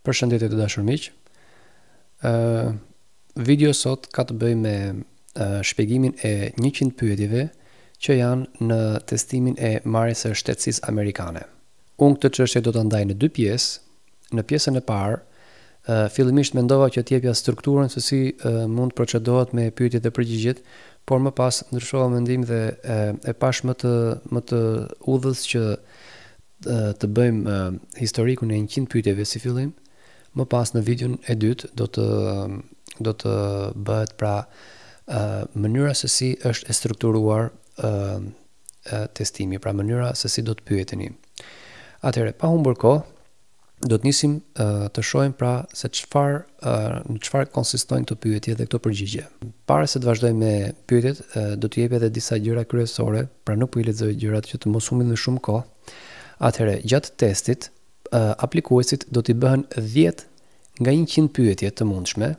Përshëndetje të dashur miq. Video sot ka të bëjë me shpjegimin e 100 pyetjeve që janë në testimin e marrjes së shtetësisë amerikane. Unë këtë çështje do ta ndaj në dy pjesë. Në pjesën e parë, fillimisht mendova që t'jepja strukturën se si mund procedohet me pyetjet e përgjigjet, por më pas ndryshova mendim dhe e pash më të udhës që të bëjmë historikun e 100 pyetjeve si fillim. Më pas në videon e dytë do të bëhet pra mënyra se si është e strukturuar testimi, pra mënyra se si do të pyeteni. Atëherë, pa humbur kohë, do të nisim të shohim pra se në çfarë konsistojnë këto pyetje dhe këto përgjigje. Para se të vazhdojmë me pyetjet, do t'ju jep edhe disa gjëra kryesore, pra nuk po i lexoj gjërat që të mos humbim më shumë kohë. Atëherë, gjatë testit, aplikuesit do t'i bëhen 10 nga 100 pyetje të mundshme.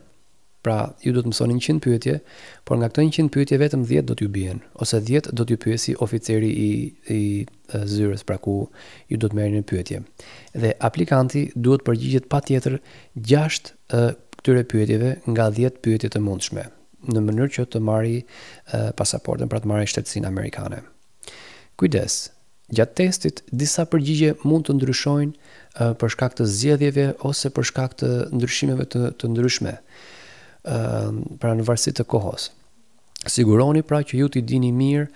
Pra, ju do të mësoni 100 pyetje, por nga këto 100 pyetje vetëm 10 do t'ju bien, ose 10 do t'ju pyesi oficeri i zyrës, pra ku ju do të merrni në pyetje. Dhe aplikanti duhet përgjigjet patjetër 6 këtyre pyetjeve nga 10 pyetje të mundshme, në mënyrë që të marrë pasaportën, pra të marrë shtetësinë amerikane. Kujdes. Gjatë testit, disa përgjigje mund të ndryshojnë për shkak të zgjedhjeve ose për shkak të ndryshimeve të ndryshme, pra në varësi të kohës. Siguroni pra që ju t'i dini mirë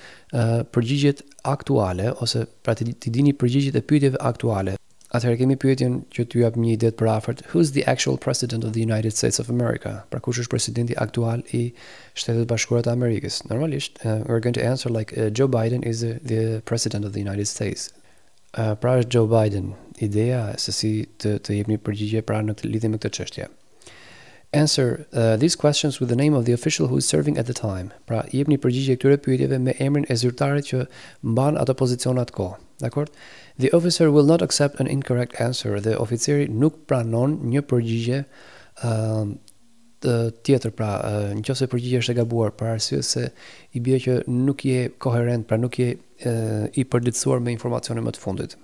përgjigjet aktuale ose pra t'i dini përgjigjet e pyetjeve aktuale. Atëherë kemi pyetjen që t'ju jap një ide për afërt. Who's the actual president of the United States of America? Pra kush është presidenti aktual I Shtetet Bashkuara të Amerikës? Normalisht, we're going to answer like Joe Biden is the president of the United States. Pra është Joe Biden. Ideja se si të jepni përgjigje pra në lidhje me këtë çështje. Answer these questions with the name of the official who is serving at the time. Pra jepni përgjigje këtyre pyetjeve me emrin e zyrtarit që mban atë pozicion atë kohë. Dakor? The officer will not accept an incorrect answer. Dhe oficeri nuk pranon një përgjigje tjetër, pra nëse përgjigja është e gabuar për arsye se I bie që nuk je koherent, pra nuk je I përditësuar me informacione më të fundit.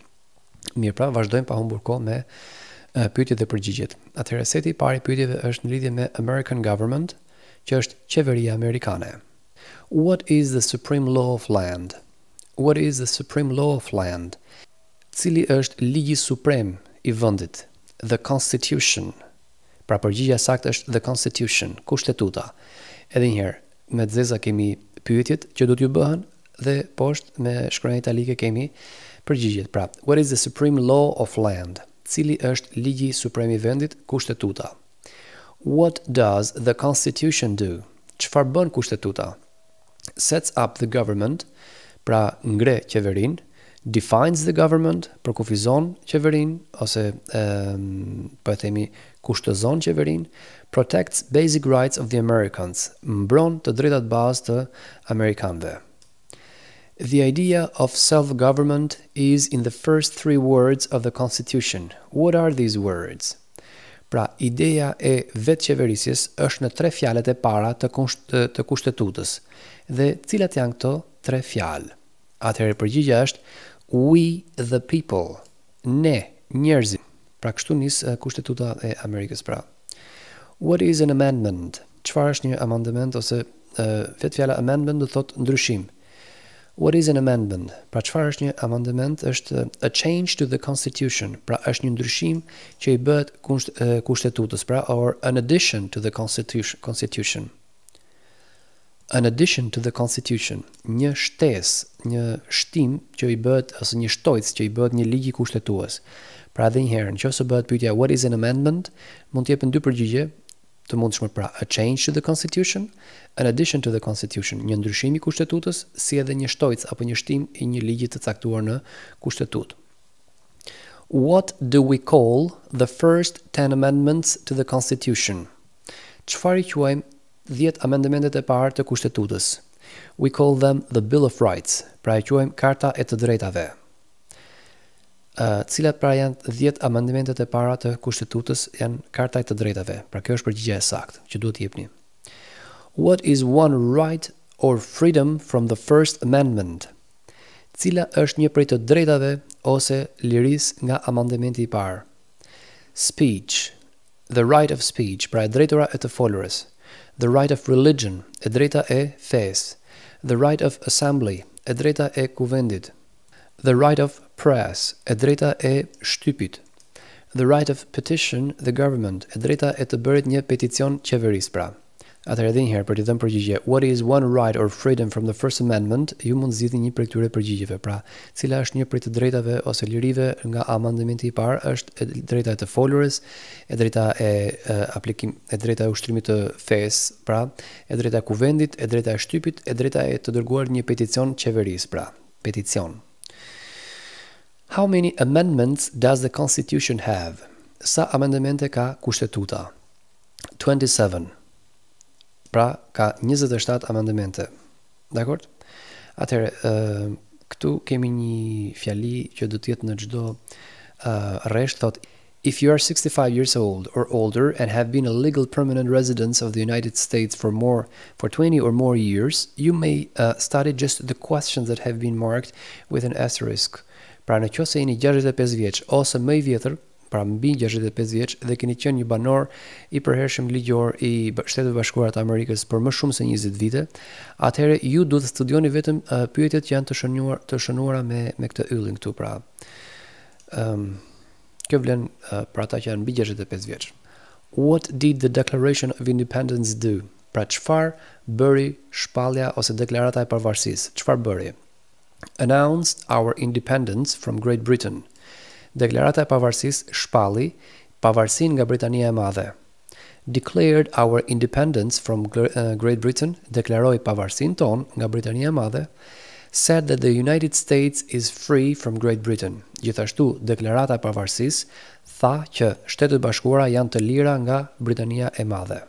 Mirë, pra vazhdojmë pa humbur kohë me pyetjet dhe përgjigjet. Atëherë seti I parë I pyetjeve është në lidhje me American government, që është qeveria amerikane. What is the supreme law of land? What is the supreme law of land? Cili është ligji suprem I vendit? The Constitution. Pra përgjigja saktë është the Constitution, kushtetuta. Edhe një herë, me zeza kemi pyetjet që do t'ju bëhen dhe poshtë me shkronjë italike kemi përgjigjet. Pra, what is the supreme law of land? Cili është ligji suprem I vendit, kushtetuta. What does the Constitution do? Çfarë bën kushtetuta? Sets up the government, pra ngre qeverin, defines the government, përkufizon qeverin, ose po e themi kushtozon qeverin, protects basic rights of the Americans, mbron të drejtat bazë të Amerikanëve. The idea of self-government is in the first 3 words of the Constitution. What are these words? Pra, ideja e vetëqeverisjes është në 3 fjalët e para të kushtetutës. Dhe cilat janë këto 3 fjalë? Atëherë përgjigja është we the people. Ne, njerëzit. Pra kështu nis kushtetuta e Amerikës pra. What is an amendment? Çfarë është një amendement ose vetë fjala amendment do thotë ndryshim. What is an amendment? Pra çfarë është një amendement? Është a change to the Constitution. Pra është një ndryshim që I bëhet kushtetutës, pra or an addition to the Constitution. An addition to the Constitution. Një shtesë, një shtim që I bëhet ose një shtojcë që I bëhet një ligj I kushtetues. Pra edhe një herë, nëse bëhet pyetja what is an amendment, mund të jepen 2 përgjigje të mundshme, pra a change to the Constitution, an addition to the Constitution, një ndryshim I kushtetutës, si edhe një shtojcë apo një shtim I një ligji të caktuar në kushtetutë. What do we call the first 10 amendments to the Constitution? Çfarë I quajmë 10 amendementet e parë të kushtetutës? We call them the Bill of Rights, pra e quajmë Karta e të drejtave. Cilat pra janë 10 amendementet e para të kushtetutës janë Karta e të drejtave. Pra kjo është përgjigja e saktë që duhet jepni. What is one right or freedom from the First Amendment? Cila është një prej të drejtave ose lirisë nga amendementi I parë? Speech, The right of speech, pra e drejtora e të folurës. The right of religion, e drejta e fesë. The right of assembly, e drejta e kuvendit. The right of press, e drejta e shtypit. The right of petition the government, e drejta e të bërit një peticion qeverisë pra. Atëherë edhe një herë për të dhënë përgjigje. What is one right or freedom from the First Amendment? Ju mund zgjidhni një prej këtyre përgjigjeve. Pra, cila është një prej të drejtave ose lirive nga amandementi i parë? Është e drejta e të folurës, e drejta e e drejta e ushtrimit të fesë, pra, e drejta e kuvendit, e drejta e shtypit, e drejta e të dërguar një peticion qeverisë, pra, peticion. How many amendments does the Constitution have? Sa amendemente ka kushtetuta? 27. Pra, ka 27 amendemente. Dakor? Atëherë, këtu kemi një fjali që do të jetë në çdo rresht, thot if you are 65 years old or older and have been a legal permanent resident of the United States for 20 or more years, you may study just the questions that have been marked with an asterisk. Pra, në qoftë se jeni 65 vjeç ose më i vjetër, pra mbi 65 vjeç dhe keni qenë një banor i përhershëm ligjor i Shtetit Bashkuar të Amerikës për më shumë se 20 vite, atëherë ju duhet të studioni vetëm pyetjet që janë të shënuara me këtë yllin këtu, pra. Kjo vlen për ata që janë mbi 65 vjeç. What did the Declaration of Independence do? Pra, çfarë bëri shpallja ose deklarata e pavarësisë? Çfarë bëri? Announced our independence from Great Britain. Deklarata e pavarësisë shpalli pavarësinë nga Britania e Madhe. Declared our independence from Great Britain, deklaroi pavarësinë tonë nga Britania e Madhe. Said that the United States is free from Great Britain. Gjithashtu, deklarata e pavarësisë tha që Shtetet Bashkuara janë të lira nga Britania e Madhe.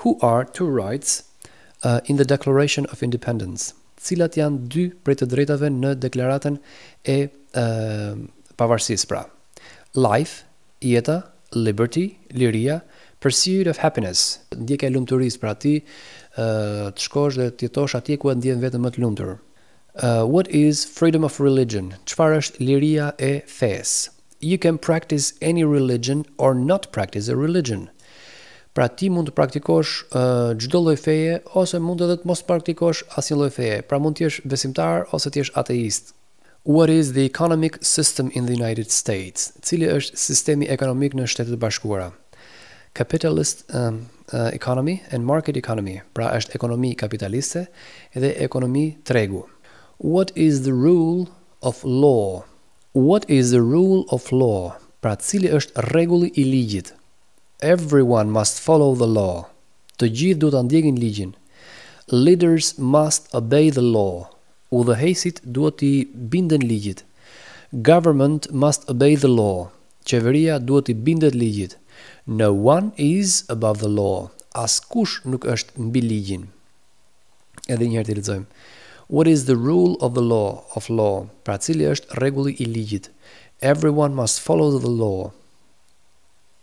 Who are two rights in the Declaration of Independence? Cilat janë dy prej të drejtave në deklaratën e pavarësisë, pra. Life, jeta, liberty, liria, pursuit of happiness, ndjekja e lumturisë, pra ti të shkosh dhe të jetosh atje ku ndjen veten më të lumtur. What is freedom of religion? Çfarë është liria e fesë? You can practice any religion or not practice a religion. Pra ti mund të praktikosh çdo lloj feje ose mund edhe të mos praktikosh asnjë lloj feje. Pra mund të jesh besimtar ose të jesh ateist. What is the economic system in the United States? Cili është sistemi ekonomik në Shtetet e Bashkuara? Capitalist economy and market economy. Pra është ekonomi kapitaliste dhe ekonomi tregu. What is the rule of law? What is the rule of law? Pra cili është rregulli i ligjit? Everyone must follow the law. Të gjithë duhet ta ndjekin ligjin. Leaders must obey the law. Udhëheqësit duhet t'i binden ligjit. Government must obey the law. Qeveria duhet t'i bindet ligjit. No one is above the law. Askush nuk është mbi ligjin. Edhe një herë të lexojmë. What is the rule of the law? Pra cili është rregulli i ligjit? Everyone must follow the law.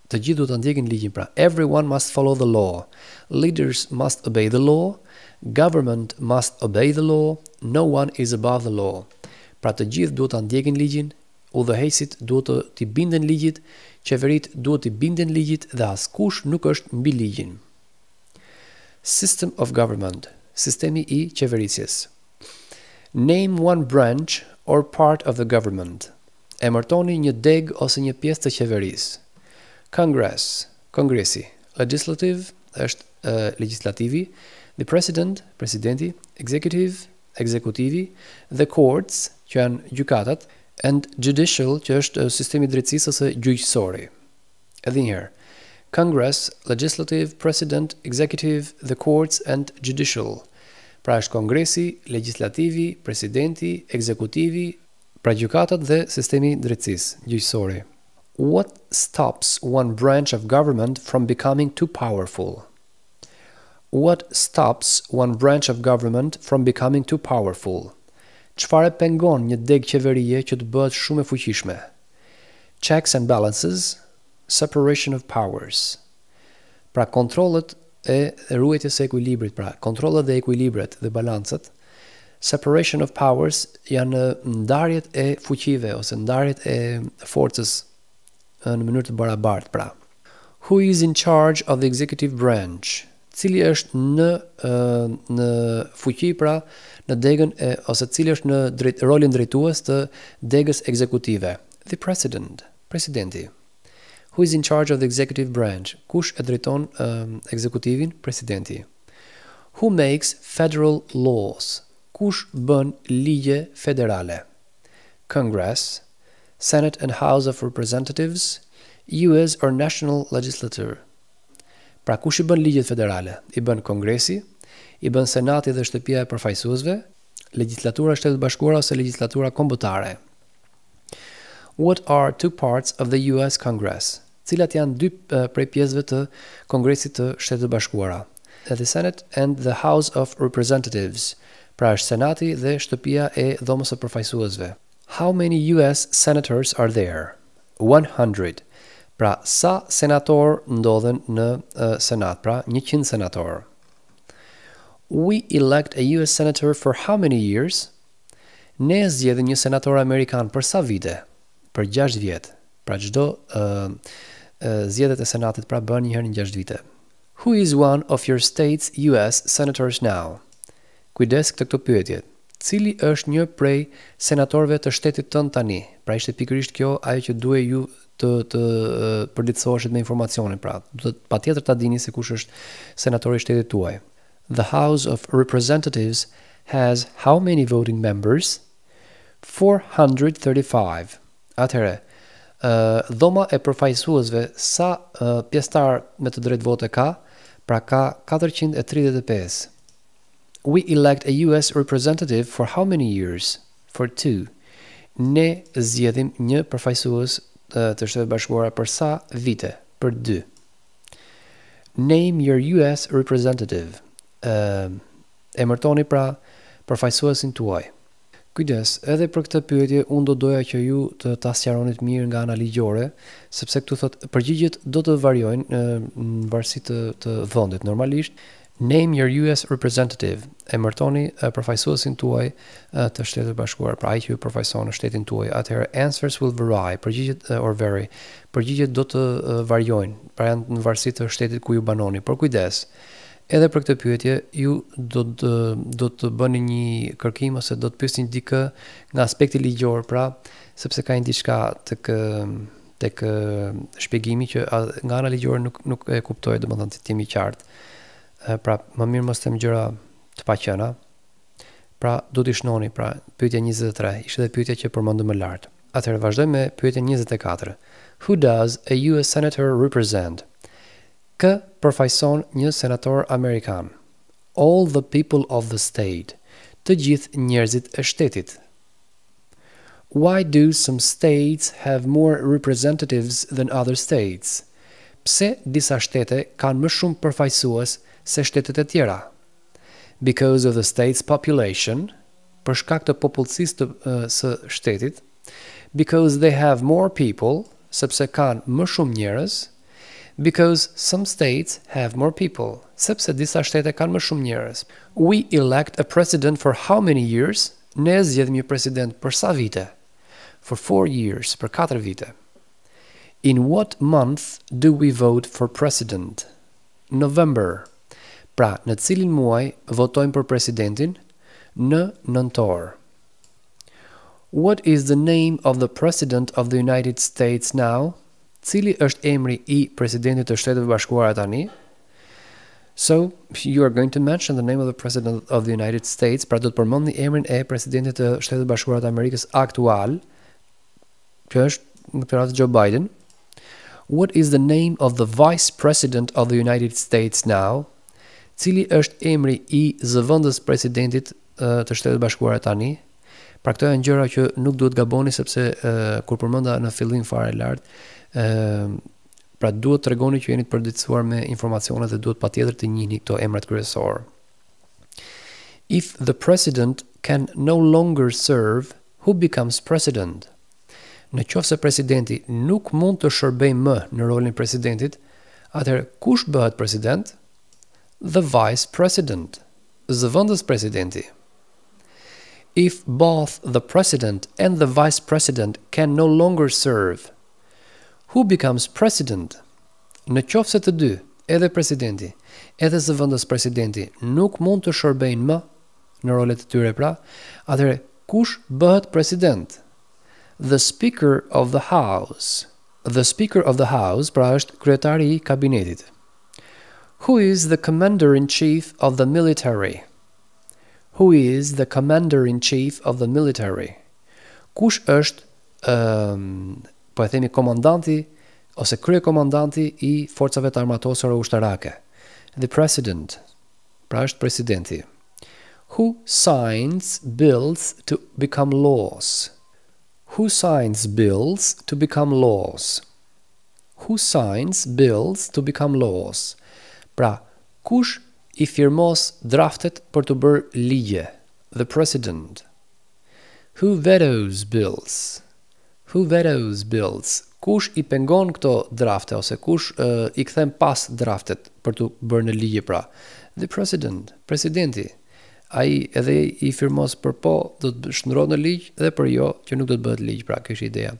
Të gjithë duhet ta ndjekin ligjin, pra. Everyone must follow the law. Leaders must obey the law. Government must obey the law. No one is above the law. Pra të gjithë duhet ta ndjekin ligjin, udhëheqësit duhet t'i binden ligjit, qeveritë duhet t'i binden ligjit dhe askush nuk është mbi ligjin. System of government. Sistemi i qeverisjes. Name one branch or part of the government. Emërtoni një deg ose një pjesë të qeverisë. Congress, kongresi. Legislative është legislativi. The president, presidenti. Executive, ekzekutivi. The courts, që janë gjykatat. And judicial, që është sistemi i drejtësisë ose gjyqësori. Edhe një herë. Congress, legislative, president, executive, the courts and judicial. Pra është kongresi, legislativi, presidenti, ekzekutivi, pra gjykatat dhe sistemi i drejtësisë gjyqësori. What stops one branch of government from becoming too powerful? What stops one branch of government from becoming too powerful? Çfarë pengon një deg qeverie që të bëhet shumë e fuqishme? Checks and balances, separation of powers. Pra kontrollet e ruajtjes së ekuilibrit, pra kontrollet dhe ekuilibret dhe balancat. Separation of powers janë ndarjet e fuqive ose ndarjet e forcës në mënyrë të barabartë, pra. Who is in charge of the executive branch? Cili është në fuqi pra në degën ose cili është në rolin drejtues të degës ekzekutive? The president, presidenti. Who is in charge of the executive branch? Kush e drejton ekzekutivin? Presidenti. Who makes federal laws? Kush bën ligje federale? Congress, Senate and House of Representatives, US or National Legislature. Pra kush I bën ligjet federale? I bën Kongresi, I bën Senati dhe Shtëpia e Përfaqësuesve, Legjislatura e Shtetit Bashkuar ose Legjislatura Kombëtare. What are two parts of the US Congress? Cilat janë dy prej pjesëve të Kongresit të Shtetit Bashkuara? The Senate and the House of Representatives. Pra është Senati dhe Shtëpia e Dhomës së Përfaqësuesve. How many US senators are there? 100. Pra sa senator ndodhen në Senat? Pra 100 senator. We elect a US senator for how many years? Ne zgjedhim një senator amerikan për sa vite? Për 6 vjet. Pra çdo zgjedhjet e Senatit pra bën një herë në 6 vite. Who is one of your state's US senators now? Kujdes këto pyetje. Cili është një prej senatorëve të shtetit tënd tani? Pra ishte pikërisht kjo ajo që duhej ju të përditësoheshet me informacionin, pra patjetër ta dini se kush është senatori I shtetit tuaj. The House of Representatives has how many voting members? 435. Atëherë, dhoma e përfaqësuesve sa pjesëtar me të drejtë vote ka? Pra ka 435. We elect a US representative for how many years? For 2. Ne zgjedhim një përfaqësues të Shtetit Bashkuara për sa vite? Për 2. Name your US representative. Emërtoni pra përfaqësuesin tuaj. Kujdes, edhe për këtë pyetje unë do doja që ju ta sqaronit mirë nga ana ligjore, sepse këtu thotë përgjigjet do të variojnë në varësi të vendit. Normalisht, name your US representative. Emërtoni përfaqësuesin tuaj të Shtetit Bashkuar, pra ai që ju përfaqëson në shtetin tuaj. Atëherë answers will vary, përgjigjet or vary. Përgjigjet do të variojnë, pra janë në varësi të shtetit ku ju banoni. Por kujdes, edhe për këtë pyetje ju do të bëni një kërkim ose do të pyesni dikë nga aspekti ligjor, pra sepse ka një diçka tek shpjegimi që nga ana ligjore nuk e kuptoj, domethënë të jemi qartë. Pra më mirë mos them gjëra të paqëna. Pra do t'i shnoni, pra pyetja 23 ishte edhe pyetja që përmendëm më lart. Atëherë vazhdojmë me pyetjen 24. Who does a US senator represent? Kë përfaqëson një senator amerikan? All the people of the state. Të gjithë njerëzit e shtetit. Why do some states have more representatives than other states? Pse disa shtete kanë më shumë përfaqësues se shtetet e tjera? Because of the state's population, për shkak të popullsisë së shtetit. Because they have more people, sepse kanë më shumë njerëz. Because some states have more people, sepse disa shtete kanë më shumë njerëz. We elect a president for how many years? Ne zgjedhim një president për sa vite? For 4 years, për 4 vite. In what month do we vote for president? November. Pra, në cilin muaj votojmë për presidentin? Në nëntor. What is the name of the president of the United States now? Cili është emri I presidentit të Shtetit Bashkuara tani? So, you are going to mention the name of the president of the United States, pra do të përmendni emrin e presidentit të Shtetit Bashkuar të Amerikës aktual, që është në këtë rast Joe Biden. What is the name of the vice president of the United States now? Cili është emri I zëvendës presidentit të Shtetit Bashkuar tani? Pra këto janë gjëra që nuk duhet gaboni, sepse kur përmenda në fillim fare lart, pra duhet të tregoni që jeni të përditësuar me informacione dhe duhet patjetër të njihni këto emrat kryesor. If the president can no longer serve, who becomes president? Në qoftë se presidenti nuk mund të shërbejë më në rolin e presidentit, atëherë kush bëhet president? The vice president, zëvendës presidenti. If both the president and the vice president can no longer serve, who becomes president? Në qoftë se të dy, edhe presidenti, edhe zëvendës presidenti nuk mund të shërbejnë më në rolet e tyre pra, atëherë kush bëhet president? The Speaker of the House. The Speaker of the House pra është kryetari i kabinetit. Who is the Commander-in-Chief of the Military? Who is the Commander-in-Chief of the Military? Kush është, po e themi komandanti ose kryekomandanti i forcave të armatosura ushtarake? The President. Pra është presidenti. Who signs bills to become laws? Who signs bills to become laws? Who signs bills to become laws? Pra, kush i firmos draftet për të bërë ligje? The President. Who vetoes bills? Who vetoes bills? Kush i pengon këto drafte ose kush i kthen pas draftet për të bërë në ligje pra? The President, presidenti. Ai edhe i firmos për po do të shndrohet në ligj dhe për jo që nuk do të bëhet ligj, pra kjo është ideja.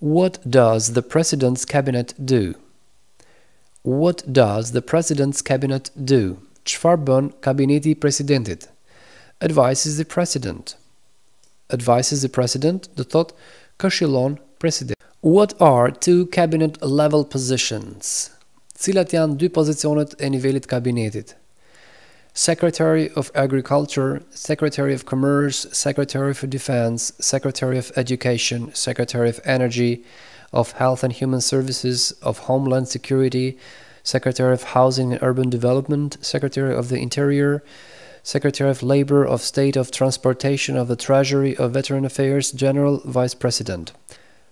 What does the President's Cabinet do? What does the President's Cabinet do? Çfarë bën kabineti i presidentit? Advises the President. Advises the President do thot këshillon president. What are two cabinet level positions? Cilat janë dy pozicionet e nivelit kabinetit? Secretary of Agriculture, Secretary of Commerce, Secretary of Defense, Secretary of Education, Secretary of Energy, of Health and Human Services, of Homeland Security, Secretary of Housing and Urban Development, Secretary of the Interior, Secretary of Labor, of State of Transportation, of the Treasury, of Veteran Affairs, General Vice President.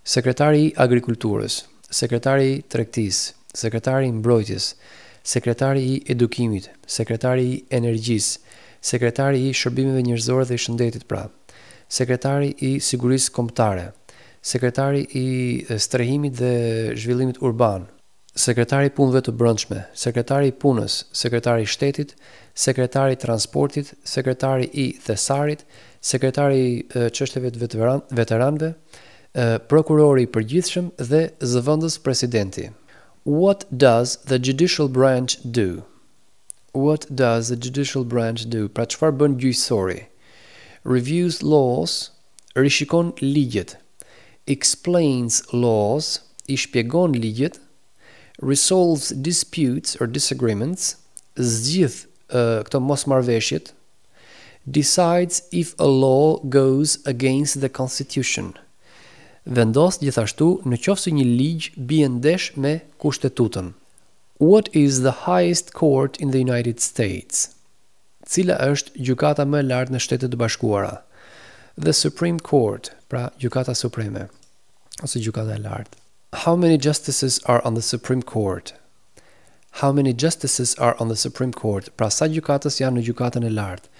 Sekretari i Agrikulturës, Sekretari i Tregtisë, Sekretari i Mbrojtjes, Sekretari i Edukimit, Sekretari i Energjisë, Sekretari i Shërbimeve Njerëzore dhe i Shëndetit pra, Sekretari i Sigurisë Kombëtare, Sekretari i Strehimit dhe Zhvillimit Urban, Sekretari i Punëve të Brendshme, Sekretari i Punës, Sekretari i Shtetit, Sekretari i Transportit, Sekretari i Thesarit, Sekretari i Çështjeve të Veteranëve, Prokurori i Përgjithshëm dhe Zëvendës Presidenti. What does the judicial branch do? What does the judicial branch do? Pra çfarë bën gjyqësori? Reviews laws, rishikon ligjet. Explains laws, i shpjegon ligjet. Resolves disputes or disagreements, zgjidh këto mosmarrveshjet. Decides if a law goes against the Constitution. Vendos gjithashtu në qoftë se një ligj bie ndesh me kushtetutën. What is the highest court in the United States? Cila është gjykata më e lartë në Shtetet e Bashkuara? The Supreme Court, pra gjykata supreme ose gjykata e lartë. How many justices are on the Supreme Court? How many justices are on the Supreme Court? Pra sa gjykatës janë në gjykatën e lartë?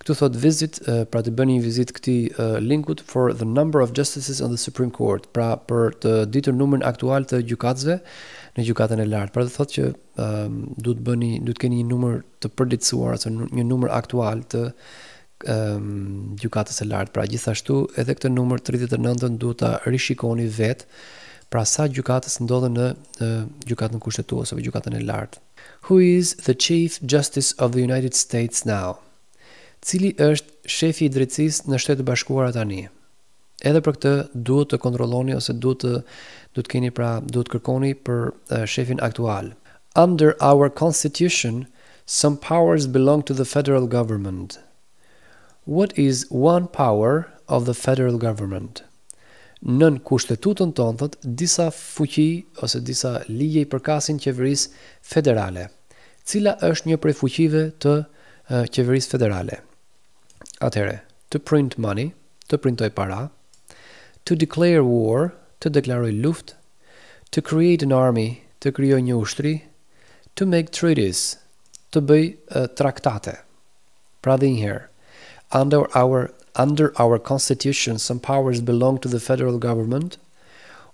Këtu thot visit, pra të bëni një vizit këtij linkut for the number of justices on the Supreme Court, pra për të ditur numrin aktual të gjykatësve në gjykatën e lartë. Pra të thot që duhet të keni një numër të përditësuar ose një numër aktual të gjykatës së lartë. Pra gjithashtu edhe këtë numër 39-ën duhet ta rishikoni vet, pra sa gjykatës ndodhen në gjykatën kushtetuese ose gjykatën e lartë. Who is the Chief Justice of the United States now? Cili është shefi i drejtësisë në Shtetet e Bashkuara tani? Edhe për këtë duhet të kontrolloni ose duhet të kërkoni për shefin aktual. Under our constitution, some powers belong to the federal government. What is one power of the federal government? Nën kushtetutën tonë thot disa fuqi ose disa ligje i përkasin qeverisë federale. Cila është një prej fuqive të qeverisë federale? Atëherë, to print money, të printoj para, to declare war, të deklaroj luftë, to create an army, të krijoj një ushtri, to make treaties, të bëj traktate. Pra dhe njëherë, under our constitution some powers belong to the federal government.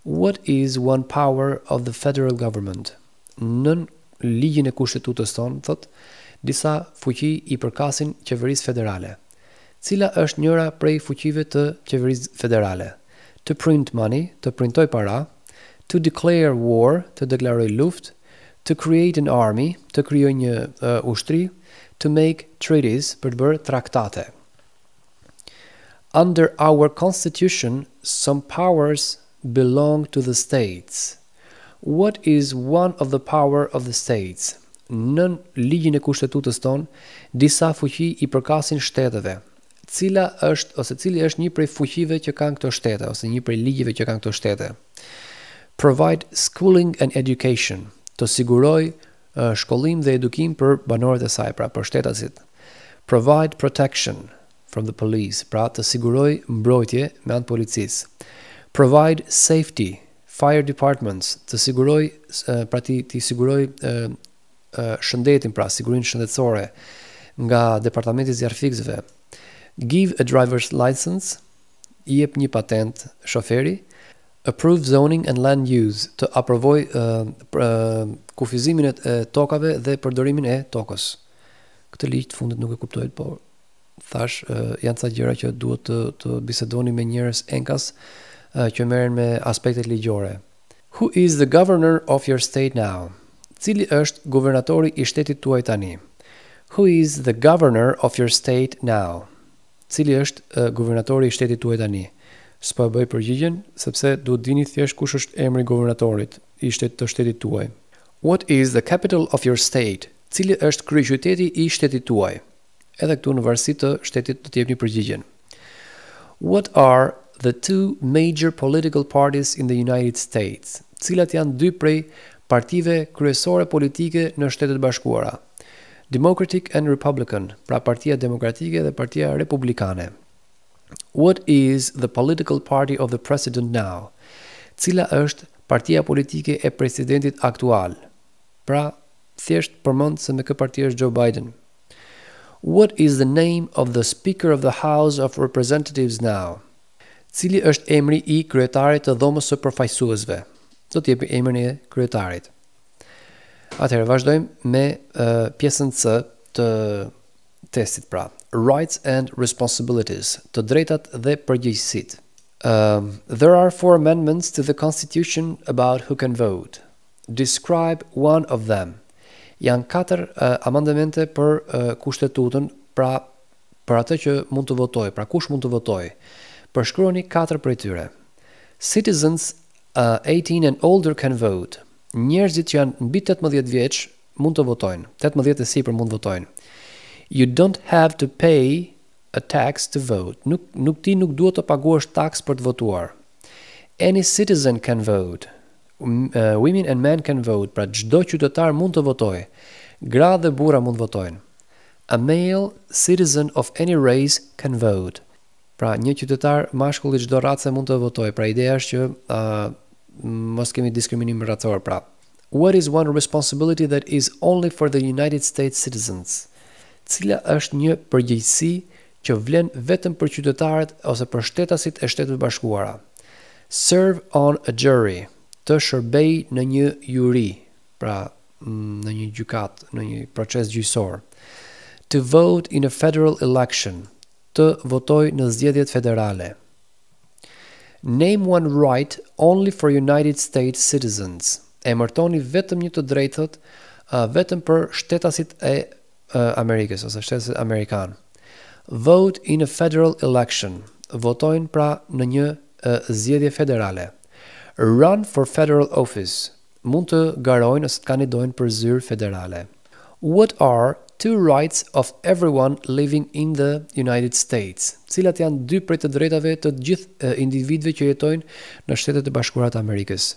What is one power of the federal government? Nën ligjin e kushtetutës tonë, thot, disa fuqi i përkasin qeverisë federale. Cila është njëra prej fuqive të qeverisë federale? To print money, të printoj para, to declare war, të deklaroj luftë, to create an army, të krijoj një ushtri, to make treaties, për të bërë traktate. Under our constitution, some powers belong to the states. What is one of the power of the states? Në ligjin e kushtetutës tonë, disa fuqi i përkasin shteteve. Cili është një prej fuqive që kanë këto shtete, ose një prej ligjeve që kanë këto shtete? Provide schooling and education, të siguroj shkollim dhe edukim për banorët e saj, pra për shtetasit. Provide protection from the police, pra të siguroj mbrojtje me anë policisë. Provide safety, fire departments, të siguroj, pra ti siguroj shëndetin, pra sigurinë shëndetësore nga departamenti i zjarfikësve. Give a driver's license, i jep një patent shoferi. Approve zoning and land use, të aprovoj kufizimin e tokave dhe përdorimin e tokës. Këtë ligj të fundit nuk e kuptoj, por thash janë ca gjëra që duhet të bisedoni me njerëz enkas që merren me aspektet ligjore. Who is the governor of your state now? Cili është guvernatori i shtetit tuaj tani? Who is the governor of your state now? Cili është guvernatori i shtetit tuaj tani? S'po e bëj përgjigjen, sepse duhet dini thjesht kush është emri i guvernatorit i shtetit tuaj. What is the capital of your state? Cili është kryeqyteti i shtetit tuaj? Edhe këtu në varësi të shtetit do të jepni përgjigjen. What are the two major political parties in the United States? Cilat janë dy prej partive kryesore politike në Shtetet Bashkuara? Democratic and Republican, pra Partia Demokratike dhe Partia Republikane. What is the political party of the president now? Cila është partia politike e presidentit aktual? Pra, thjesht përmend se me kë parti është Joe Biden. What is the name of the Speaker of the House of Representatives now? Cili është emri i kryetarit të dhomës së përfaqësuesve? Do të jepi emrin e kryetarit. Atëherë vazhdojmë me pjesën C të testit, pra. Rights and responsibilities, të drejtat dhe përgjegjësitë. There are 4 amendments to the Constitution about who can vote. Describe one of them. Janë 4 amendamente për kushtetutën, pra për atë që mund të votojë, pra kush mund të votojë. Përshkruani 4 prej tyre. Citizens 18 and older can vote. Njerëzit që janë mbi 18 vjeç mund të votojnë. 18 e sipër mund të votojnë. You don't have to pay a tax to vote. Nuk duhet të paguash taks për të votuar. Any citizen can vote. Women and men can vote. Pra çdo qytetar mund të votojë. Gra dhe burra mund të votojnë. A male citizen of any race can vote. Pra një qytetar mashkull i çdo race mund të votojë. Pra ideja është që mos kemi diskriminim racor, pra. What is one responsibility that is only for the United States citizens? Cila është një përgjegjësi që vlen vetëm për qytetarët ose për shtetasit e Shtetit Bashkuara? Serve on a jury, të shërbej në një juri, pra në një gjykat, në një proces gjyqësor. To vote in a federal election, të votoj në zgjedhjet federale. Name one right only for United States citizens. Emërtoni vetëm një të drejtët vetëm për shtetasit e Amerikës ose shtetasit amerikan. Vote in a federal election. Votojnë pra në një zgjedhje federale. Run for federal office. Mund të garojnë ose të kandidojnë për zyrë federale. What are 2 rights of everyone living in the United States? Cilat janë 2 prej të drejtave të gjithë individëve që jetojnë në Shtetet e Bashkuara të Amerikës?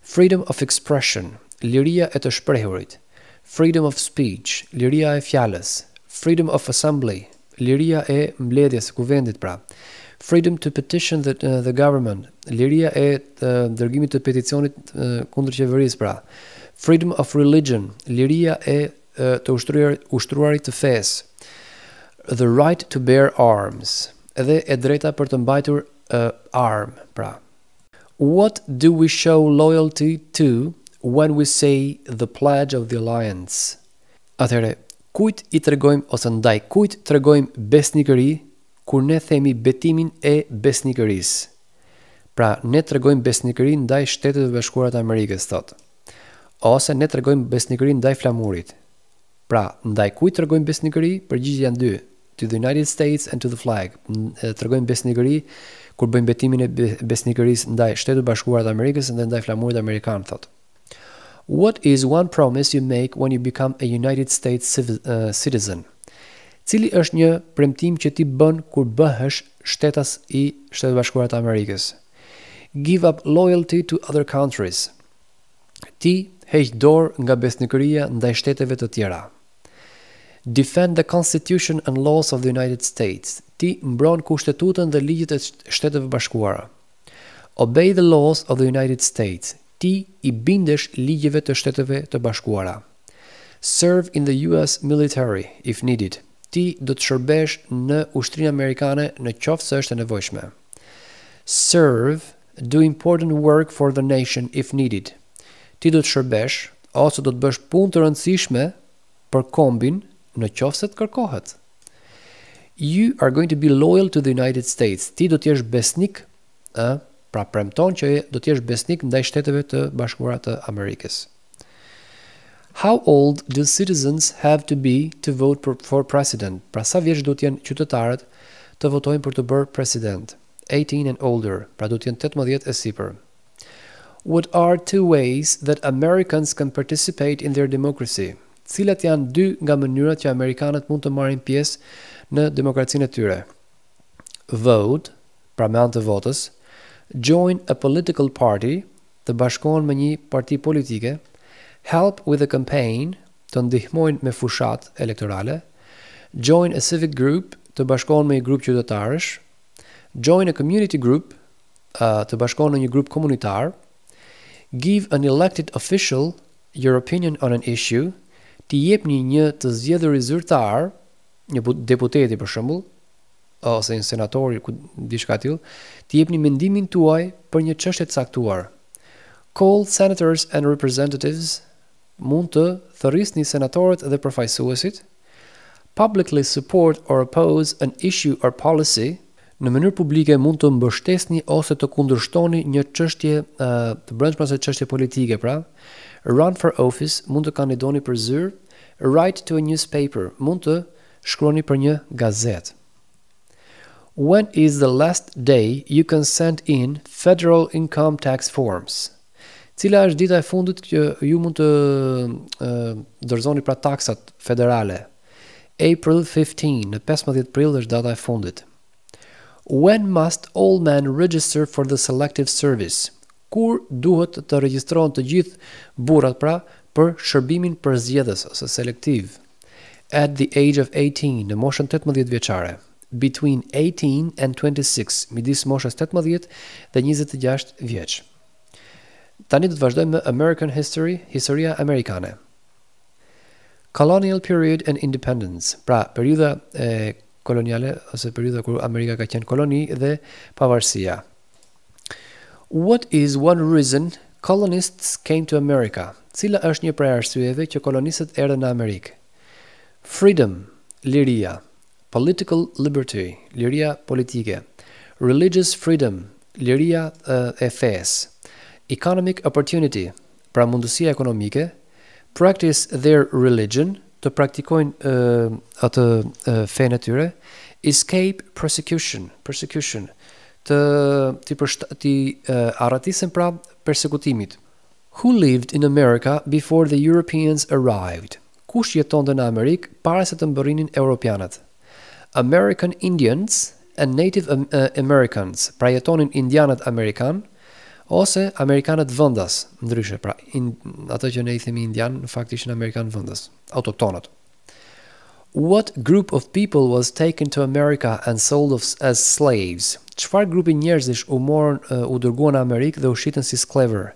Freedom of expression, liria e të shprehurit. Freedom of speech, liria e fjalës. Freedom of assembly, liria e mbledhjes, kuvendit, pra. Freedom to petition the government, liria e dërgimit të peticionit kundër qeverisë, pra. Freedom of religion, liria e të ushtruarit të fesë. The right to bear arms, edhe e drejta për të mbajtur arm, pra. What do we show loyalty to when we say the pledge of the alliance? Atëherë, kujt i tregojmë ose ndaj kujt tregojmë besnikëri kur ne themi betimin e besnikërisë? Pra, ne tregojmë besnikëri ndaj Shtetet e Bashkuara të Amerikës, thotë. ose ne tregojmë besnikëri ndaj flamurit. Pra, ndaj kujt tregojmë besnikëri? Përgjigjja janë dy. To the United States and to the flag. Tregojmë besnikëri kur bëjmë betimin e besnikërisë ndaj Shtetit Bashkuar të Amerikës dhe ndaj flamurit amerikan, thot. What is one promise you make when you become a United States citizen? Cili është një premtim që ti bën kur bëhesh shtetas i Shtetit Bashkuar të Amerikës? Give up loyalty to other countries. Ti heq dorë nga besnikëria ndaj shteteve të tjera. Defend the Constitution and laws of the United States. Ti mbron kushtetutën dhe ligjet e Shteteve Bashkuara. Obey the laws of the United States. Ti i bindesh ligjeve të Shteteve të Bashkuara. Serve in the US military if needed. Ti do të shërbesh në ushtrinë amerikane në qoftë se është e nevojshme. Serve, do important work for the nation if needed. Ti do të shërbesh ose do të bësh punë të rëndësishme për kombin në qoftë se të kërkohet. You are going to be loyal to the United States. Ti do të jesh besnik, pra premton që do të jesh besnik ndaj Shteteve të Bashkuara të Amerikës. How old do citizens have to be to vote for president? Pra sa vjeç do të jenë qytetarët të votojnë për të bërë president? 18 and older, pra do të jenë 18 e sipër. What are two ways that Americans can participate in their democracy? Cilat janë dy nga mënyrat që amerikanët mund të marrin pjesë në demokracinë e tyre? Vote, pra me anë të votës, join a political party, të bashkohen me një parti politike, help with a campaign, të ndihmojnë me fushat elektorale, join a civic group, të bashkohen me një grup qytetarësh, join a community group, të bashkohen në një grup komunitar, give an elected official your opinion on an issue, ti jepni një të zgjedhur i zyrtar, një deputeti për shembull, ose një senator, diçka tillë, ti jepni mendimin tuaj për një çështje të caktuar. Call senators and representatives, mund të thërrisni senatorët dhe përfaqësuesit. Publicly support or oppose an issue or policy, në mënyrë publike mund të mbështesni ose të kundërshtoni një çështje të brendshme ose çështje politike, pra. Run for office, mund të kandidoni për zyrë. Write to a newspaper, mund të shkruani për një gazetë. When is the last day you can send in federal income tax forms? Cila është dita e fundit që ju mund të dorëzoni pra taksat federale? April 15, në 15 prill është data e fundit. When must all men register for the selective service? Kur duhet të regjistrohen të gjithë burrat pra për shërbimin përzgjedhës ose selektiv? At the age of 18, në moshën 18 vjeçare. Between 18 and 26, midis moshës 18 dhe 26 vjeç. Tani do të vazhdojmë me American history, historia amerikane. Colonial period and independence, pra periudha e koloniale ose periudha kur Amerika ka qenë koloni dhe pavarësia. What is one reason colonists came to America? Cila është një prej arsyeve që kolonistët erdhën në Amerikë? Freedom, liria. Political liberty, liria politike. Religious freedom, liria e fesë. Economic opportunity, pra mundësia ekonomike. Practice their religion, të praktikojnë atë fenë e tyre. Escape persecution, të arratisen pra persekutimit. Who lived in America before the Europeans arrived? Kush jetonte në Amerikë para se të mbërrinin europianët? American Indians and Native Americans, pra jetonin indianët amerikan ose amerikanët vendas, ndryshe, pra ato që ne i themi indian, në fakt ishin amerikan vendas, autoktonët. What group of people was taken to America and sold as slaves? Çfarë grupi njerëzish u dërguan në Amerikë dhe u shitën si sklever?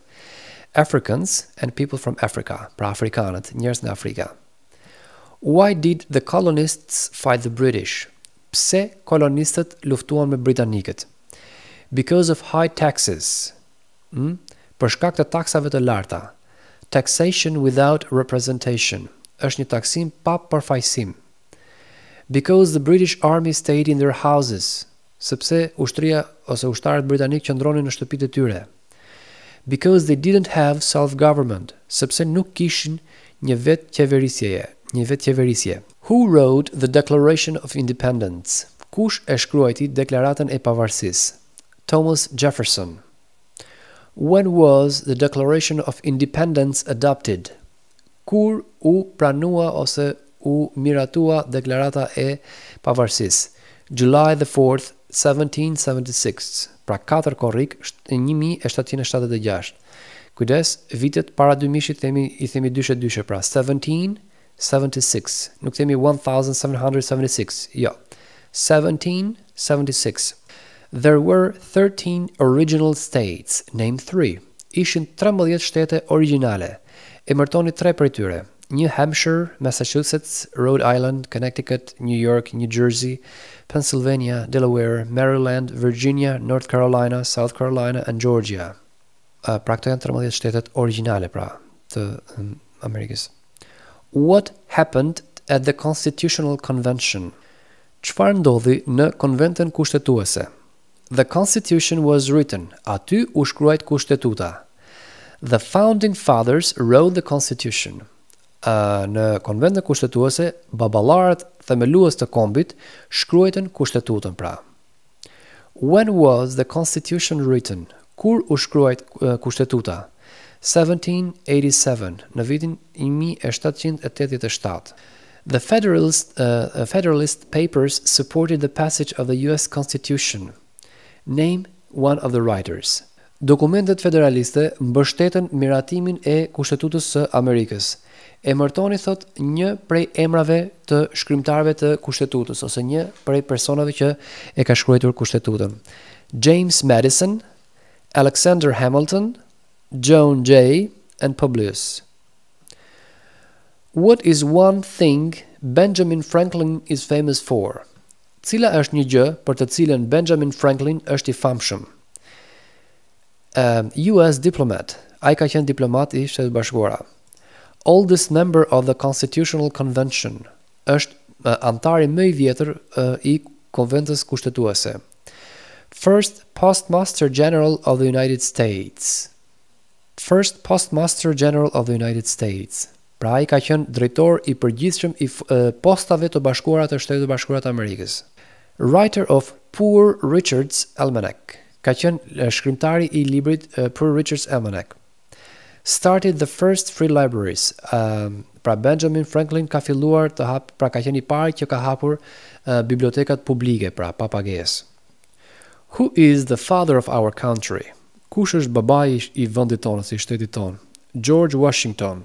Africans and people from Africa, pra afrikanët, njerëz nga Afrika. Why did the colonists fight the British? Pse kolonistët luftuan me britanikët? Because of high taxes. Për shkak të taksave të larta. Taxation without representation. Është një taksim pa përfaqësim. Because the British army stayed in their houses. Sepse ushtria ose ushtarët britanik qëndronin në shtëpitë e tyre. Because they didn't have self-government, sepse nuk kishin një vetë qeverisje. Who wrote the Declaration of Independence? Kush e shkruajti Deklaratën e Pavarësisë? Thomas Jefferson. When was the Declaration of Independence adopted? Kur u pranua ose u miratua Deklarata e Pavarësisë? July the 4th, 1776. Pra 4 korrik 1776. Kujdes, vitet para 2000-shit i themi dyshe, pra 1776. Nuk themi 1776. Jo. 1776. There were 13 original states, name 3. Ishin 13 shtete originale. Emërtoni 3 prej tyre. New Hampshire, Massachusetts, Rhode Island, Connecticut, New York, New Jersey, Pennsylvania, Delaware, Maryland, Virginia, North Carolina, South Carolina, and Georgia. Pra këto janë 13 shtetet originale të Amerikës. What happened at the Constitutional Convention? Çfarë ndodhi në konventën kushtetuese? The Constitution was written. Aty u shkruajt kushtetuta. The Founding Fathers wrote the Constitution. Në konventën kushtetuese, baballarët themelues të kombit shkruajtën kushtetutën pra. When was the Constitution written? Kur u shkruajt kushtetuta? 1787, në vitin 1787. The Federalist Papers supported the passage of the US Constitution. Name one of the writers. Dokumentet federaliste mbështetën miratimin e Kushtetutës së Amerikës. Emërtoni thot një prej emrave të shkrimtarëve të Kushtetutës ose një prej personave që e ka shkruar Kushtetutën. James Madison, Alexander Hamilton, John Jay, and Publius. What is one thing Benjamin Franklin is famous for? Cila është një gjë për të cilën Benjamin Franklin është i famshëm? US diplomat. Ai ka qenë diplomat i Shtetit Bashkuara. Oldest member of the Constitutional Convention. Është antari më i vjetër i konventës kushtetuese. First Postmaster General of the United States. First Postmaster General of the United States. Pra ai ka qenë drejtor i përgjithshëm i postave të bashkuara të Shtetit Bashkuar të Amerikës. Writer of Poor Richard's Almanac. Ka qenë shkrimtari i librit Poor Richard's Almanac. Started the first free libraries. Pra Benjamin Franklin ka filluar të pra ka qenë i pari që ka hapur bibliotekat publike, pra pa pagesë. Who is the father of our country? Kush është babai i vendit tonë, i shtetit tonë? George Washington.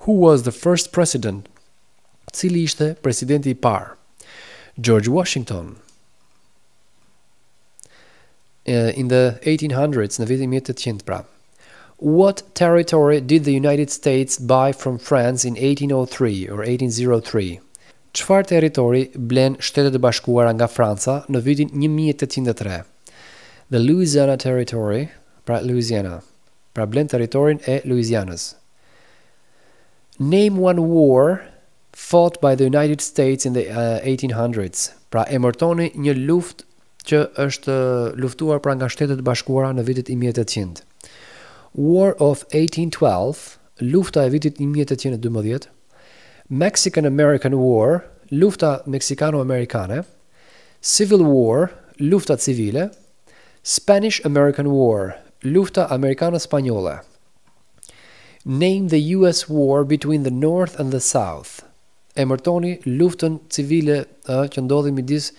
Who was the first president? Cili ishte presidenti i parë? George Washington. In the 1800s, në vitin 1800 pra. What territory did the United States buy from France in 1803 or 1803? Çfarë territori blen Shtetet e Bashkuara nga Franca në vitin 1803? The Louisiana Territory, pra Louisiana. Pra blen territorin e Louisianës. Name one war fought by the United States in the 1800s. Pra emërtoni një luftë që është luftuar pra nga Shtetet e Bashkuara në vitet 1800. War of 1812, lufta e vitit 1812. Mexican-American War, lufta meksikano-amerikane. Civil War, lufta civile. Spanish-American War, lufta amerikano-spanjolle. Name the US war between the North and the South. Emërtoni luftën civile që ndodhi midis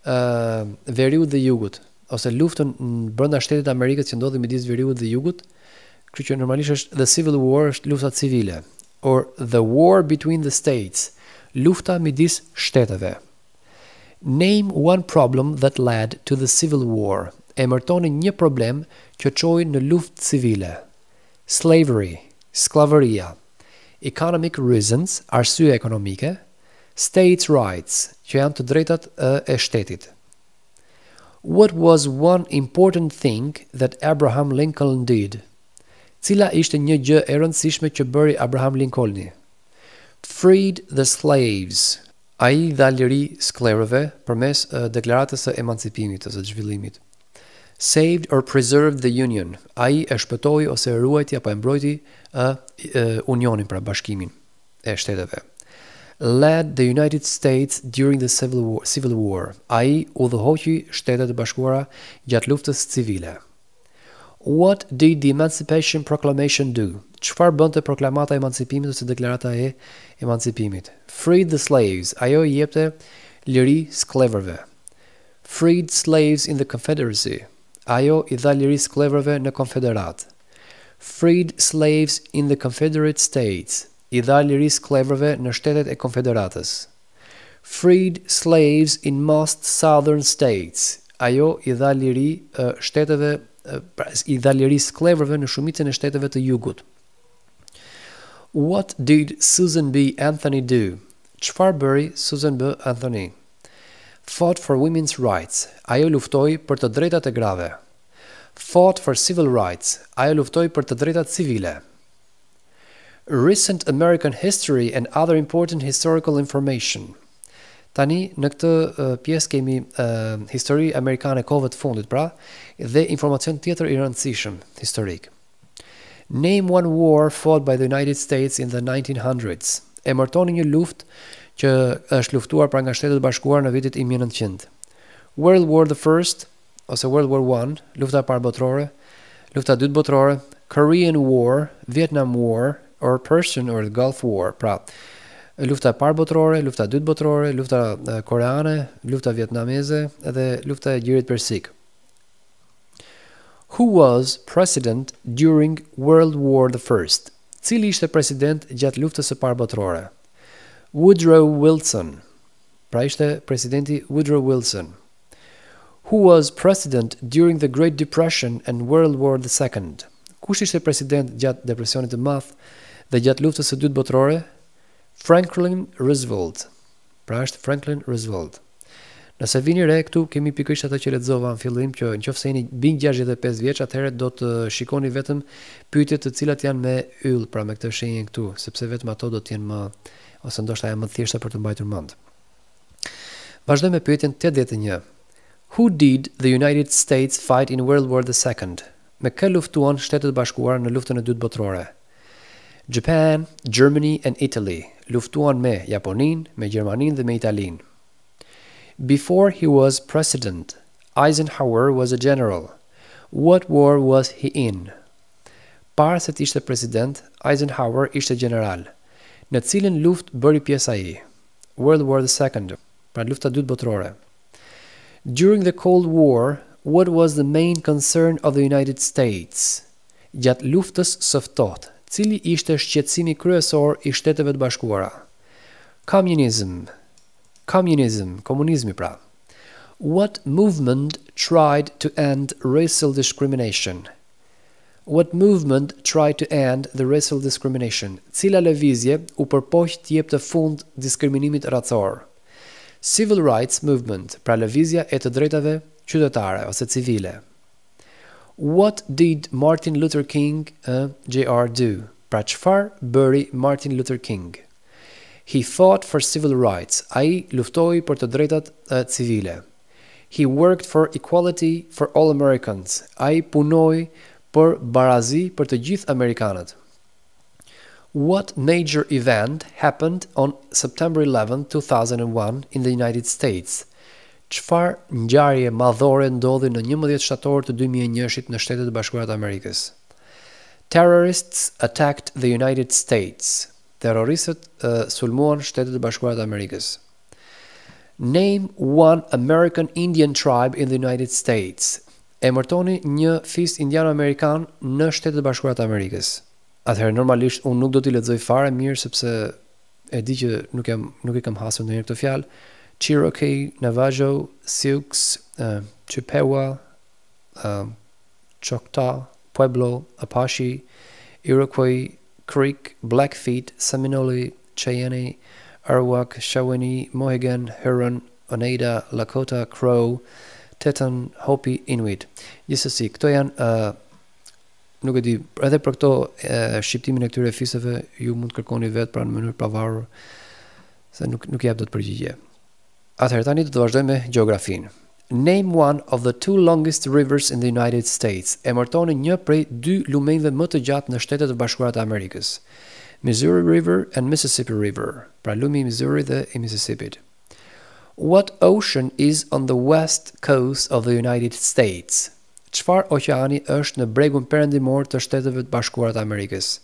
veriut dhe jugut, ose luftën brenda Shtetit të Amerikës që ndodhi midis veriut dhe jugut. Kështu që normalisht është the Civil War, është lufta civile, or the war between the states, lufta midis shteteve. Name one problem that led to the Civil War. Emërtoni një problem që çoi në luftë civile. Slavery, sklavëria. Economic reasons, arsye ekonomike. States' rights, që janë të drejtat e shtetit. What was one important thing that Abraham Lincoln did? Cila ishte një gjë e rëndësishme që bëri Abraham Lincolni? Freed the slaves. Ai dha liri sklerëve përmes deklaratës së emancipimit ose zhvillimit. Saved or preserved the Union. Ai e shpëtoi ose e ruajti apo e mbrojti Unionin, pra bashkimin e shteteve. Led the United States during the Civil War. Ai udhëhoqi Shtetet e Bashkuara gjatë luftës civile. What did the Emancipation Proclamation do? Çfarë bënte proklamata e emancipimit ose deklarata e emancipimit? Freed the slaves. Ajo I jepte liri skleverve. Freed slaves in the Confederacy. Ajo I dha liri skleverve në Konfederat. Freed slaves in the Confederate States. I dha liri skleverve në Shtetet e Konfederatës. Freed slaves in most southern states. Ajo I dha liri shteteve I dha liri skleverve në shumicën e shteteve të jugut. What did Susan B. Anthony do? Çfarë bëri Susan B. Anthony? Fought for women's rights. Ajo luftoi për të drejtat e grave. Fought for civil rights. Ajo luftoi për të drejtat civile. Recent American history and other important historical information. Tani në këtë pjesë kemi histori amerikane kohëve të fundit, pra, dhe informacion tjetër I rëndësishëm historik. Name one war fought by the United States in the 1900s. Emërtoni një luftë që është luftuar pra nga Shtetet e Bashkuara në vitin 1900. World War I ose World War I, lufta e parë botërore, lufta e dytë botërore, Korean War, Vietnam War, or Persian or the Gulf War, pra lufta e parë botërore, lufta e dytë botërore, lufta koreane, lufta vietnameze dhe lufta e Gjirit Persik. Who was president during World War I? Cili ishte president gjatë luftës së parë botërore? Woodrow Wilson. Pra ishte presidenti Woodrow Wilson. Who was president during the Great Depression and World War II? Kush ishte president gjatë depresionit të madh dhe gjatë luftës së dytë botërore? Franklin Roosevelt. Pra është Franklin Roosevelt. Nëse vini re këtu kemi pikërisht atë që lexova në fillim, që nëse jeni mbi 65 vjeç, atëherë do të shikoni vetëm pyetjet të cilat janë me yll, pra me këtë shenjë këtu, sepse vetëm ato do të jenë më ose ndoshta janë më të thjeshta për të mbajtur mend. Vazhdojmë me pyetjen 81. Who did the United States fight in World War II? Me kë luftuan Shtetet e Bashkuara në luftën e dytë botërore? Japan, Germany and Italy. Luftuan me Japoninë, me Gjermaninë dhe me Italinë. Before he was president, Eisenhower was a general. What war was he in? Para se të ishte president, Eisenhower ishte general. Në cilën luftë bëri pjesë ai? World War II, pra lufta e dytë botërore. During the Cold War, what was the main concern of the United States? Gjatë luftës së ftohtë, cili ishte shqetësimi kryesor I Shteteve të Bashkuara? Communism, komunizmi pra. What movement tried to end racial discrimination? What movement tried to end the racial discrimination? Cila lëvizje u përpoq të jepte fund diskriminimit racor? Civil rights movement, pra lëvizja e të drejtave qytetare ose civile. What did Martin Luther King Jr. do? Pra çfarë bëri Martin Luther King? He fought for civil rights. Ai luftoi për të drejtat civile. He worked for equality for all Americans. Ai punoi për barazi për të gjithë amerikanët. What major event happened on September 11, 2001 in the United States? Çfarë ngjarje madhore ndodhi në 11 shtator të 2001-shit në Shtetet e Bashkuara të Amerikës? Terrorists attacked the United States. Terroristët sulmuan Shtetet e Bashkuara të Amerikës. Name one American Indian tribe in the United States. Emërtoni një fis indiano-amerikan në Shtetet e Bashkuara të Amerikës. Atëherë normalisht unë nuk do t'i lexoj fare mirë sepse e di që nuk I kam hasur ndonjëherë këtë fjalë. Cherokee, Navajo, Sioux, Chippewa, Choctaw, Pueblo, Apache, Iroquois, Creek, Blackfeet, Seminole, Cheyenne, Arawak, Shawnee, Mohegan, Huron, Oneida, Lakota, Crow, Teton, Hopi, Inuit. Gjithsesi, këto janë nuk e di, edhe për këto shqiptimin e këtyre fisëve ju mund të kërkoni vetë pra në mënyrë pavarur se nuk jap dot përgjigje. Atëherë tani do të vazhdojmë me gjeografinë. Name one of the two longest rivers in the United States. Emërtoni një prej dy lumenjve më të gjatë në Shtetet e Bashkuara të Amerikës. Missouri River and Mississippi River. Pra lumi i Missouri dhe i Mississippit. What ocean is on the west coast of the United States? Çfarë oqeani është në bregun perëndimor të Shteteve të Bashkuara të Amerikës?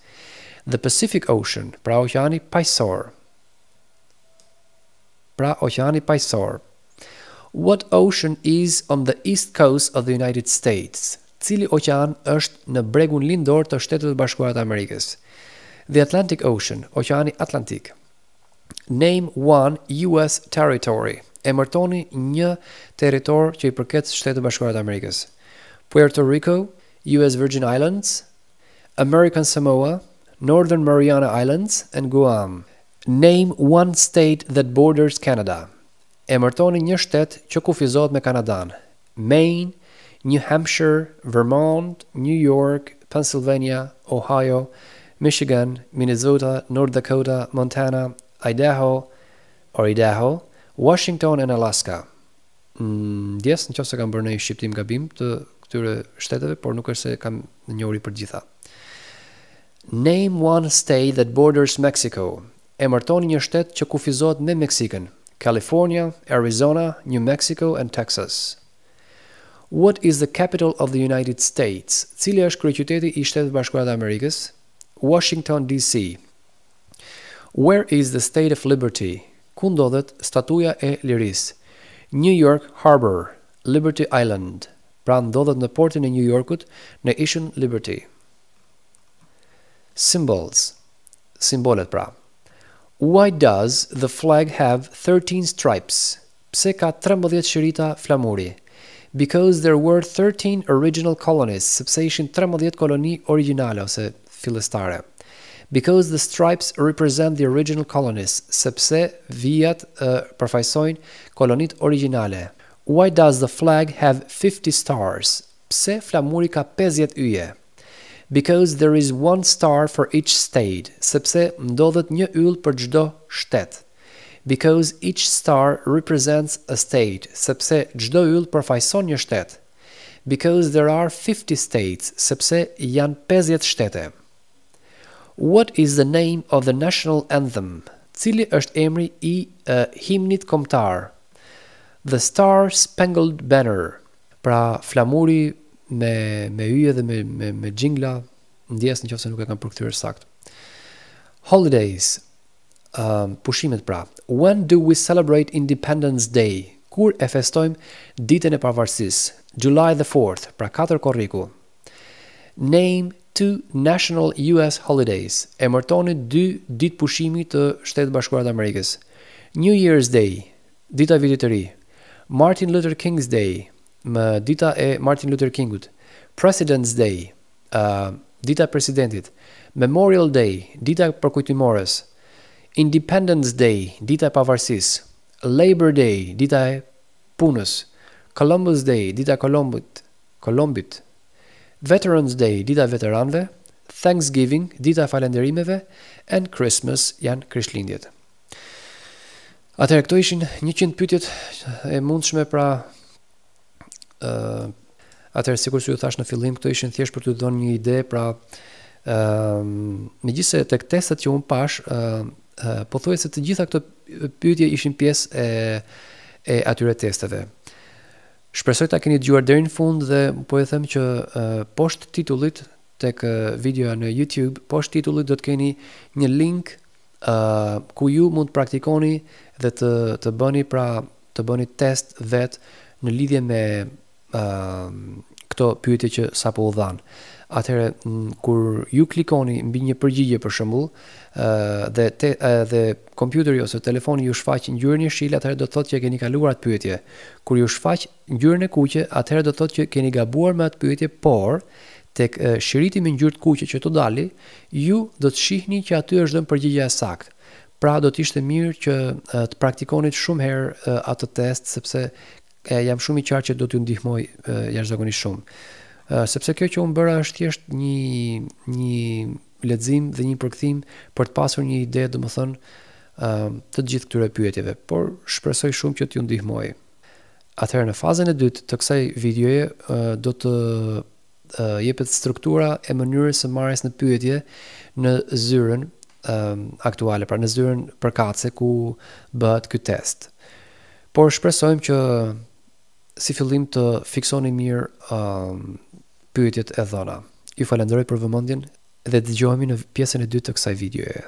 The Pacific Ocean, pra oqeani paqësor. What ocean is on the east coast of the United States? Cili oqean është në bregun lindor të Shtetit të Bashkuara të Amerikës? The Atlantic Ocean, oqeani Atlantik. Name one US territory. Emërtoni një territor që i përket Shtetit të Bashkuara të Amerikës. Puerto Rico, US Virgin Islands, American Samoa, Northern Mariana Islands, and Guam. Name one state that borders Canada. Emërtoni një shtet që kufizohet me Kanadan. Maine, New Hampshire, Vermont, New York, Pennsylvania, Ohio, Michigan, Minnesota, North Dakota, Montana, Idaho, Washington and Alaska. Ndjes nëse kam bërë një shqiptim gabim të këtyre shteteve, por nuk është se kam njohuri për gjitha. Name one state that borders Mexico. Emërtoni një shtet që kufizohet me Meksikën. California, Arizona, New Mexico and Texas. What is the capital of the United States? Cili është kryeqyteti i Shtetit të Bashkuara të Amerikës? Washington DC. Where is the State of Liberty? Ku ndodhet statuja e lirisë? New York Harbor, Liberty Island. Pra ndodhet në portin e New Yorkut, në ishën Liberty. Symbols. Simbolet pra. Why does the flag have 13 stripes? Pse ka 13 shirita flamuri? Because there were 13 original colonies, sepse ishin 13 koloni originale ose fillestare. Because the stripes represent the original colonies, sepse vijat përfaqësojnë kolonit originale. Why does the flag have 50 stars? Pse flamuri ka 50 yje? Because there is one star for each state, sepse ndodhet një yll për çdo shtet. Because each star represents a state, sepse çdo yll përfaqëson një shtet. Because there are 50 states, sepse janë 50 shtete. What is the name of the national anthem? Cili është emri i himnit kombëtar? The Star Spangled Banner. Pra flamuri me yje dhe me jingla, ndjes nëse nuk e kam përkthyer saktë. Holidays. Pushimet pra. When do we celebrate Independence Day? Kur e festojmë ditën e pavarësisë? July the 4th, pra 4 korriku. Name two national US holidays. Emërtoni 2 ditë pushimi të Shtetit Bashkuar të Amerikës. New Year's Day, dita e vitit të ri. Martin Luther King's Day, më dita e Martin Luther Kingut. President's Day, dita e presidentit. Memorial Day, dita e përkujtimores. Independence Day, dita e pavarësisë. Labor Day, dita e punës. Columbus Day, dita e Kolombit. Veterans Day, dita e veteranëve. Thanksgiving, dita e falënderimeve. And Christmas janë Krishtlindjet. Atëherë këto ishin 100 pyetjet e mundshme pra. Atëherë sikur që ju thash në fillim, këto ishin thjesht për t'ju dhënë një ide pra. Megjithëse tek testet që un pash, pothuajse të gjitha këto pyetje ishin pjesë e atyre testeve. Shpresoj ta keni dëgjuar deri në fund dhe po e them që poshtë titullit tek videoja në YouTube, poshtë titullit do të keni një link ku ju mund të praktikoni dhe të bëni test vet në lidhje me këto pyetje që sapo u dhan. Atëherë kur ju klikoni mbi një përgjigje për shembull, dhe kompjuteri ose telefoni ju shfaq ngjyrën e jeshile, atëherë do të thotë që keni kaluar atë pyetje. Kur ju shfaq ngjyrën e kuqe, atëherë do të thotë që keni gabuar me atë pyetje, por tek shiriti me ngjyrë të kuqe që të dali, ju do të shihni që aty është dhënë përgjigjja e saktë. Pra do të ishte mirë që të praktikonit shumë herë atë test, sepse jam shumë i qartë që do t'ju ndihmoj jashtëzakonisht shumë. Sepse kjo që unë bëra është thjesht një lexim dhe një përkthim për të pasur një ide, domethënë, të gjithë këtyre pyetjeve, por shpresoj shumë që t'ju ndihmoj. Atëherë në fazën e dytë të kësaj videoje do të jepet struktura e mënyrës së marrjes në pyetje në zyrën aktuale, pra në zyrën përkatëse ku bëhet ky test. Por shpresojmë që si fillim të fiksoni mirë pyetjet e dhëna. Ju falenderoj për vëmendjen dhe dëgjohemi në pjesën e dytë të kësaj videoje.